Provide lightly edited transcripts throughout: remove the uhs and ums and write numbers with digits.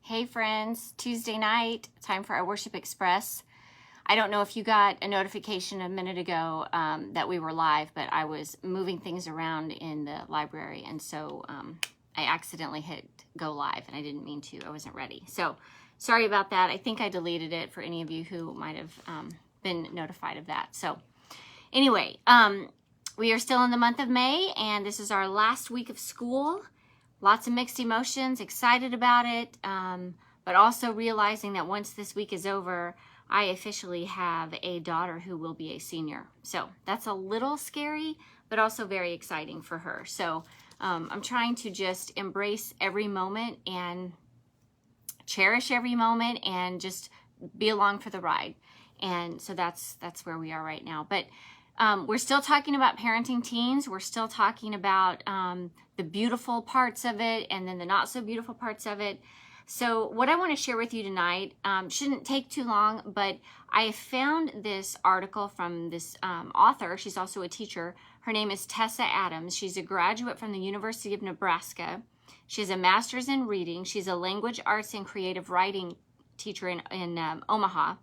Hey friends, Tuesday night, time for our Worship Express. I don't know if you got a notification a minute ago that we were live, but I was moving things around in the library, and so I accidentally hit go live, and I didn't mean to. I wasn't ready. So sorry about that. I think I deleted it for any of you who might have been notified of that. So anyway, we are still in the month of May, and this is our last week of school. Lots of mixed emotions, excited about it, but also realizing that once this week is over, I officially have a daughter who will be a senior. So that's a little scary, but also very exciting for her. So I'm trying to just embrace every moment and cherish every moment and just be along for the ride. And so that's where we are right now. But we're still talking about parenting teens. We're still talking about the beautiful parts of it and then the not so beautiful parts of it. So what I want to share with you tonight shouldn't take too long, but I found this article from this author. She's also a teacher. Her name is Tessa Adams. She's a graduate from the University of Nebraska. She has a master's in reading. She's a language arts and creative writing teacher in Omaha.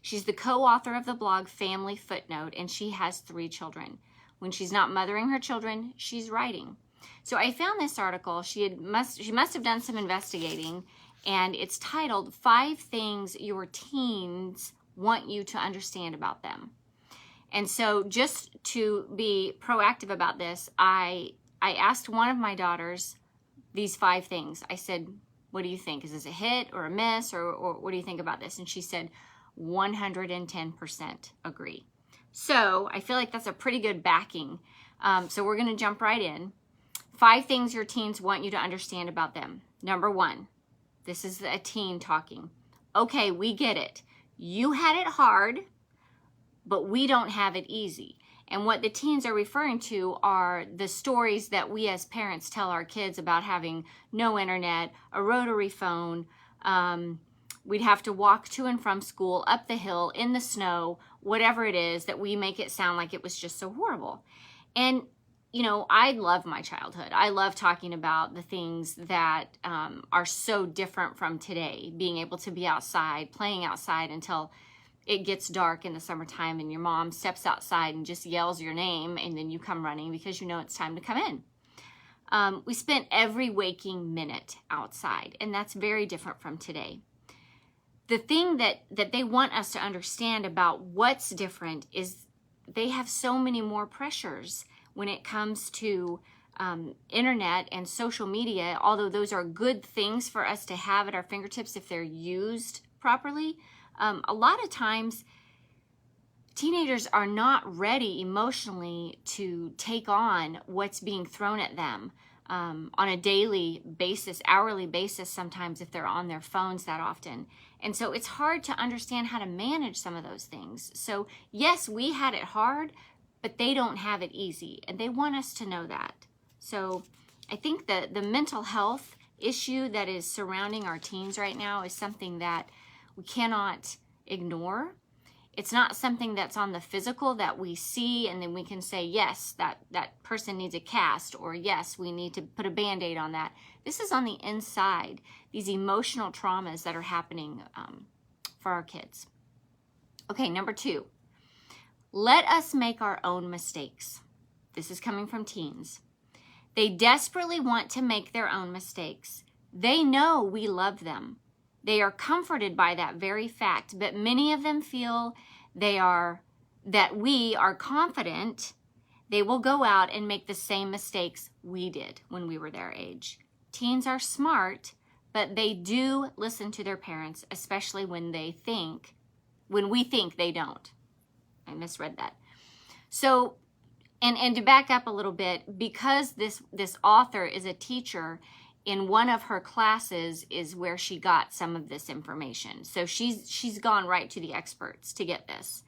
She's the co-author of the blog Family Footnote, and she has 3 children. When she's not mothering her children, she's writing. So I found this article. She must have done some investigating, and it's titled 5 Things Your Teens Want You to Understand About Them. And so just to be proactive about this, I asked one of my daughters these 5 things. I said, what do you think? Is this a hit or a miss, or what do you think about this? And she said, 110% agree. So I feel like that's a pretty good backing. So we're going to jump right in. 5 things your teens want you to understand about them. Number 1, this is a teen talking. Okay, we get it. You had it hard, but we don't have it easy. And what the teens are referring to are the stories that we as parents tell our kids about having no internet, a rotary phone, we'd have to walk to and from school, up the hill, in the snow, whatever it is, that we make it sound like it was just so horrible. And, you know, I love my childhood. I love talking about the things that are so different from today, being able to be outside, playing outside until it gets dark in the summertime and your mom steps outside and just yells your name, and then you come running because you know it's time to come in. We spent every waking minute outside, and that's very different from today. The thing that they want us to understand about what's different is they have so many more pressures when it comes to internet and social media. Although those are good things for us to have at our fingertips if they're used properly, a lot of times teenagers are not ready emotionally to take on what's being thrown at them on a daily basis, hourly basis sometimes, if they're on their phones that often. And so it's hard to understand how to manage some of those things. So yes, we had it hard, but they don't have it easy, and they want us to know that. So I think that the mental health issue that is surrounding our teens right now is something that we cannot ignore. It's not something that's on the physical that we see and then we can say, yes, that person needs a cast, or yes, we need to put a Band-Aid on that. This is on the inside, these emotional traumas that are happening for our kids. Okay, number 2, let us make our own mistakes. This is coming from teens. They desperately want to make their own mistakes. They know we love them. They are comforted by that very fact, but many of them feel that we are confident they will go out and make the same mistakes we did when we were their age. Teens are smart, but they do listen to their parents, especially when we think they don't. I misread that. So, and to back up a little bit, because this author is a teacher, in one of her classes is where she got some of this information. So she's gone right to the experts to get this.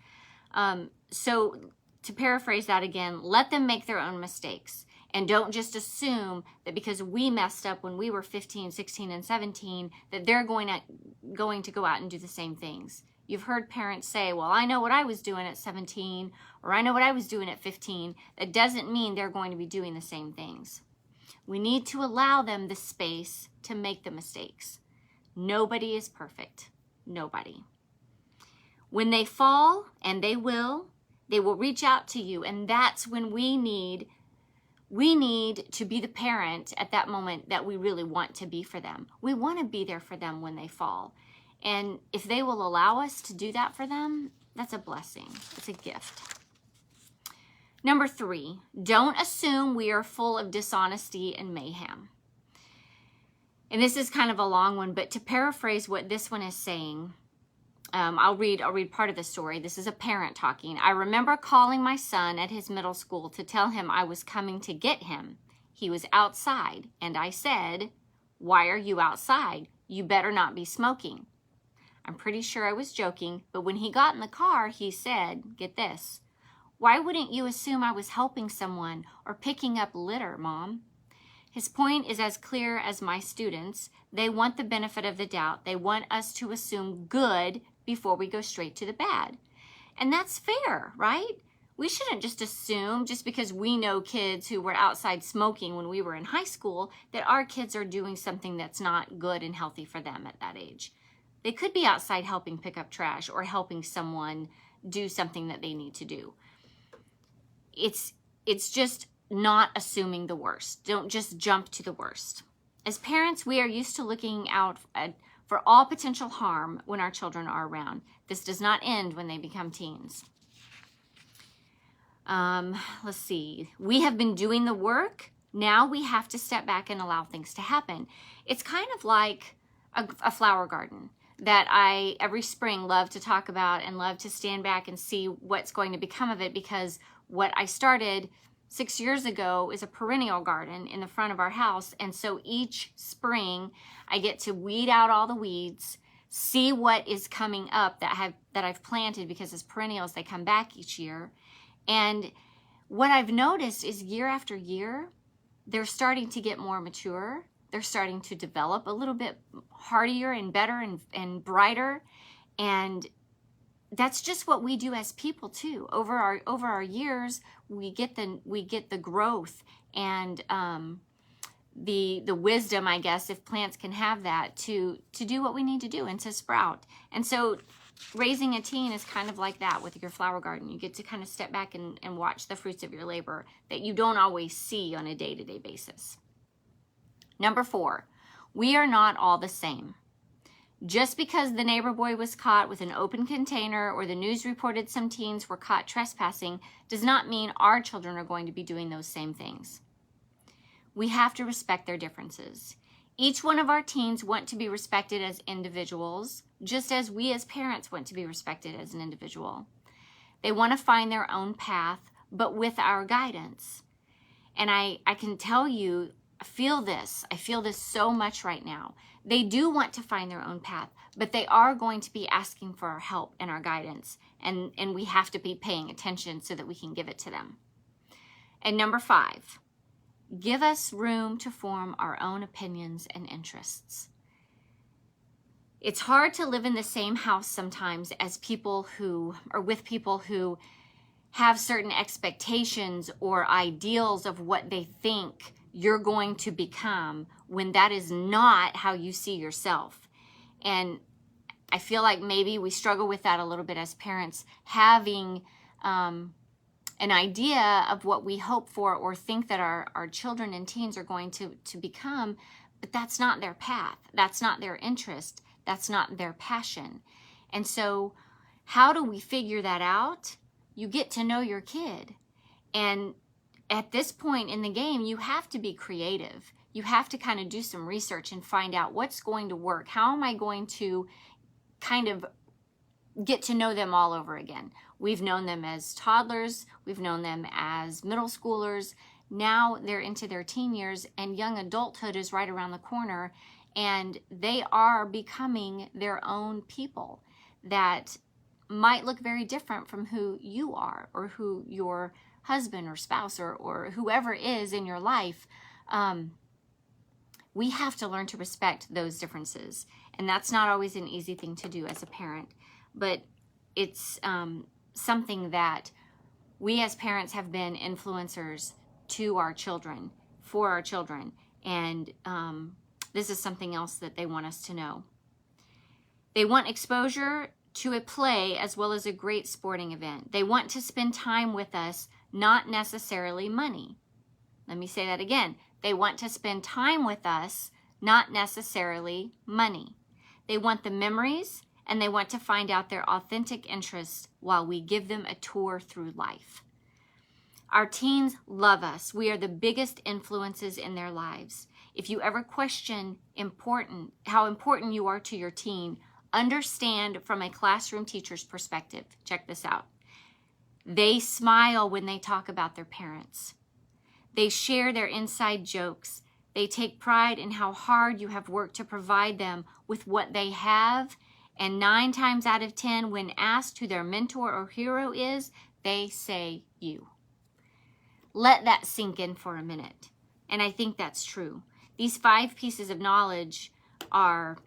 So to paraphrase that again, let them make their own mistakes. And don't just assume that because we messed up when we were 15, 16, and 17, that they're going to go out and do the same things. You've heard parents say, well, I know what I was doing at 17, or I know what I was doing at 15. That doesn't mean they're going to be doing the same things. We need to allow them the space to make the mistakes. Nobody is perfect. Nobody. When they fall, and they will reach out to you. And that's when we need to be the parent at that moment that we really want to be for them. We want to be there for them when they fall. And if they will allow us to do that for them, that's a blessing. It's a gift. Number 3, don't assume we are full of dishonesty and mayhem. And this is kind of a long one, but to paraphrase what this one is saying, I'll read part of the story. This is a parent talking. I remember calling my son at his middle school to tell him I was coming to get him. He was outside, and I said, "Why are you outside? You better not be smoking." I'm pretty sure I was joking, but when he got in the car, he said, get this, "Why wouldn't you assume I was helping someone or picking up litter, Mom?" His point is as clear as my students. They want the benefit of the doubt. They want us to assume good before we go straight to the bad. And that's fair, right? We shouldn't just assume, just because we know kids who were outside smoking when we were in high school, that our kids are doing something that's not good and healthy for them at that age. They could be outside helping pick up trash or helping someone do something that they need to do. It's just not assuming the worst. Don't just jump to the worst. As parents, we are used to looking out for all potential harm when our children are around. This does not end when they become teens. Let's see. We have been doing the work. Now we have to step back and allow things to happen. It's kind of like a flower garden that I, every spring, love to talk about and love to stand back and see what's going to become of it, because what I started 6 years ago is a perennial garden in the front of our house. And so each spring I get to weed out all the weeds, see what is coming up that I've planted, because as perennials, they come back each year. And what I've noticed is year after year, they're starting to get more mature. They're starting to develop a little bit hardier and better and brighter. And that's just what we do as people too. Over our years, we get the growth and the wisdom, I guess, if plants can have that, to do what we need to do and to sprout. And so raising a teen is kind of like that with your flower garden. You get to kind of step back and watch the fruits of your labor that you don't always see on a day-to-day basis. Number 4, we are not all the same. Just because the neighbor boy was caught with an open container or the news reported some teens were caught trespassing does not mean our children are going to be doing those same things. We have to respect their differences. Each one of our teens want to be respected as individuals, just as we as parents want to be respected as an individual. They want to find their own path, but with our guidance. And I can tell you, I feel this so much right now. They do want to find their own path, but they are going to be asking for our help and our guidance. And we have to be paying attention so that we can give it to them. And number 5, give us room to form our own opinions and interests. It's hard to live in the same house sometimes as people who, or with people who have certain expectations or ideals of what they think you're going to become, when that is not how you see yourself. And I feel like maybe we struggle with that a little bit as parents, having an idea of what we hope for or think that our children and teens are going to become, but that's not their path. That's not their interest. That's not their passion. And so how do we figure that out? You get to know your kid. And at this point in the game, you have to be creative. You have to kind of do some research and find out what's going to work. How am I going to kind of get to know them all over again? We've known them as toddlers. We've known them as middle schoolers. Now they're into their teen years, and young adulthood is right around the corner. And they are becoming their own people that might look very different from who you are, or who your husband or spouse or whoever is in your life. We have to learn to respect those differences. And that's not always an easy thing to do as a parent, but it's something that we as parents have been influencers to our children, for our children. And this is something else that they want us to know. They want exposure to a play as well as a great sporting event. They want to spend time with us, not necessarily money. Let me say that again. They want to spend time with us, not necessarily money. They want the memories, and they want to find out their authentic interests while we give them a tour through life. Our teens love us. We are the biggest influences in their lives. If you ever question how important you are to your teen, understand from a classroom teacher's perspective. Check this out. They smile when they talk about their parents. They share their inside jokes. They take pride in how hard you have worked to provide them with what they have. And 9 times out of 10, when asked who their mentor or hero is, they say you. Let that sink in for a minute. And I think that's true. These 5 pieces of knowledge are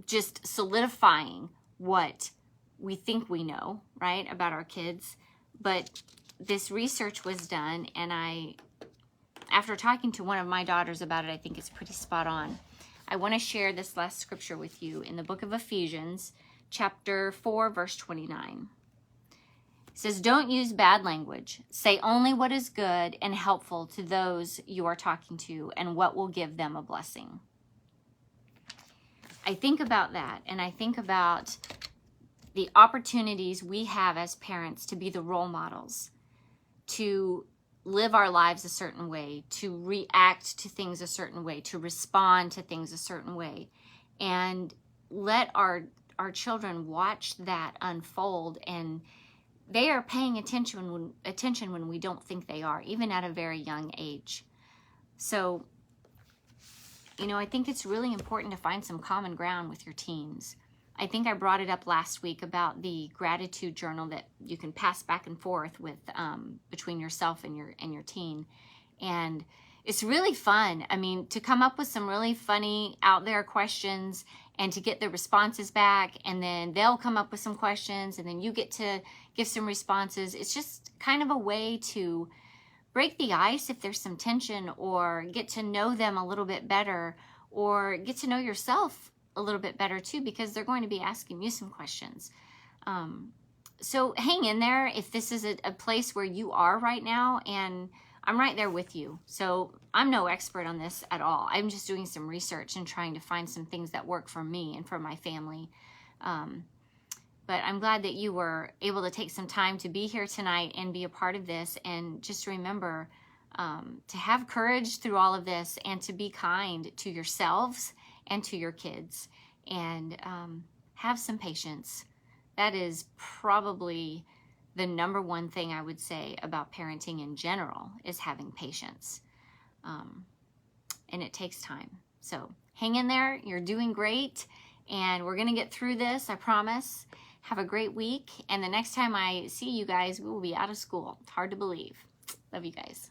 just solidifying what we think we know, right, about our kids. But this research was done, and after talking to one of my daughters about it, I think it's pretty spot on. I want to share this last scripture with you in the book of Ephesians, chapter 4, verse 29. It says, "Don't use bad language. Say only what is good and helpful to those you are talking to and what will give them a blessing." I think about that, and I think about the opportunities we have as parents to be the role models, to live our lives a certain way, to react to things a certain way, to respond to things a certain way, and let our children watch that unfold. And they are paying attention when we don't think they are, even at a very young age. So, I think it's really important to find some common ground with your teens. I think I brought it up last week about the gratitude journal that you can pass back and forth with between yourself and your teen. And it's really fun. To come up with some really funny, out there questions and to get the responses back, and then they'll come up with some questions, and then you get to give some responses. It's just kind of a way to break the ice if there's some tension, or get to know them a little bit better, or get to know yourself a little bit better too, because they're going to be asking you some questions. So hang in there if this is a place where you are right now, and I'm right there with you. So I'm no expert on this at all. I'm just doing some research and trying to find some things that work for me and for my family. But I'm glad that you were able to take some time to be here tonight and be a part of this. And just remember to have courage through all of this, and to be kind to yourselves and to your kids, and have some patience. That is probably the number one thing I would say about parenting in general, is having patience. And it takes time. So hang in there. You're doing great. And we're going to get through this, I promise. Have a great week. And the next time I see you guys, we will be out of school. It's hard to believe. Love you guys.